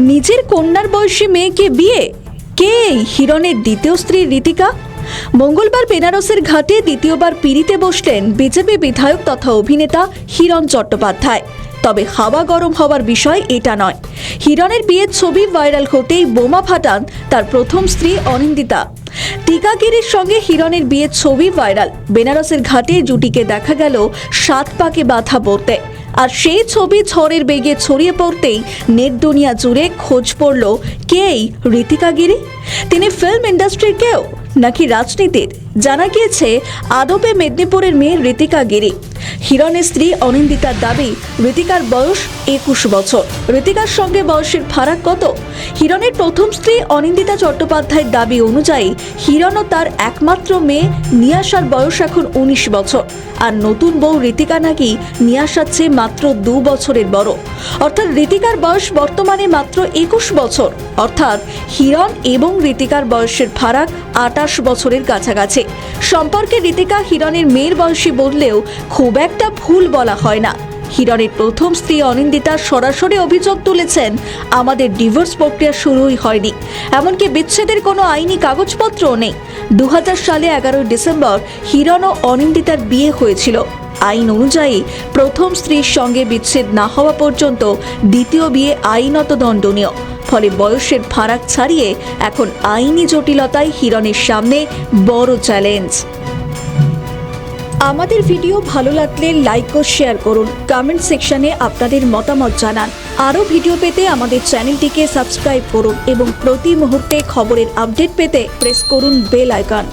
নিজের কন্যার বয়সী মেয়েকে বিয়ে? কে এই হিরণের দ্বিতীয় স্ত্রী ঋতিকা? মঙ্গলবার বেনারসের ঘাটে দ্বিতীয়বার পিড়িতে বসলেন বিজেপি বিধায়ক তথা অভিনেতা হিরণ চট্টোপাধ্যায়। তবে হাওয়া গরম হওয়ার বিষয় এটা নয়। হিরণের বিয়ের ছবি ভাইরাল হতেই বোমা ফাটান তার প্রথম স্ত্রী অনিন্দিতা। টিকাগিরির সঙ্গে হিরণের বিয়ের ছবি ভাইরাল। বেনারসের ঘাটে জুটিকে দেখা গেল 7 পাকে বাঁধা পড়তে। আর সেই ছবি ঝড়ের বেগে ছড়িয়ে পড়তেই নেট দুনিয়া জুড়ে খোঁজ পড়ল কে এই ঋতিকা গিরি। তিনি ফিল্ম ইন্ডাস্ট্রির কেউ নাকি রাজনীতির? জানা গিয়েছে আদপে মেদিনীপুরের মেয়ে ঋতিকা গিরি। হিরণের স্ত্রী অনিন্দিতার দাবি ঋতিকার বয়স 21 বছর। ঋতিকার সঙ্গে বয়সের ফারাক কত? হিরণের প্রথম স্ত্রী অনিন্দিতা চট্টোপাধ্যায়ের দাবি অনুযায়ী হিরণ ও তার একমাত্র মেয়ে নিয়াশার বয়স এখন 19 বছর। আর নতুন বউ ঋতিকা নাকি নিয়াশার চেয়ে মাত্র 2 বছরের বড়। অর্থাৎ ঋতিকার বয়স বর্তমানে মাত্র 21 বছর। অর্থাৎ হিরণ এবং ঋতিকার বয়সের ফারাক 28 বছরের কাছাকাছি। সম্পর্কে ঋতিকা হিরণের মেয়ের বয়সী বললেও খুব একটা ভুল বলা হয় না। হিরণের প্রথম স্ত্রী অনিন্দিতা সরাসরি অভিযোগ তুলেছেন, আমাদের ডিভোর্স প্রক্রিয়া শুরুই হয়নি, এমনকি বিচ্ছেদের কোনো আইনি কাগজপত্রও নেই। 2000 সালে 11 ডিসেম্বর হিরণ ও অনিন্দিতার বিয়ে হয়েছিল। আইন অনুযায়ী প্রথম স্ত্রীর সঙ্গে বিচ্ছেদ না হওয়া পর্যন্ত দ্বিতীয় বিয়ে আইনত দণ্ডনীয়। ফলে বয়সের ফারাক ছাড়িয়ে এখন আইনি জটিলতায় হিরণের সামনে বড় চ্যালেঞ্জ। আমাদের ভিডিও ভালো লাগলে লাইক ও শেয়ার করুন, কমেন্ট সেকশনে আপনাদের মতামত জানান। আরও ভিডিও পেতে আমাদের চ্যানেলটিকে সাবস্ক্রাইব করুন এবং প্রতি মুহূর্তে খবরের আপডেট পেতে প্রেস করুন বেল আইকন।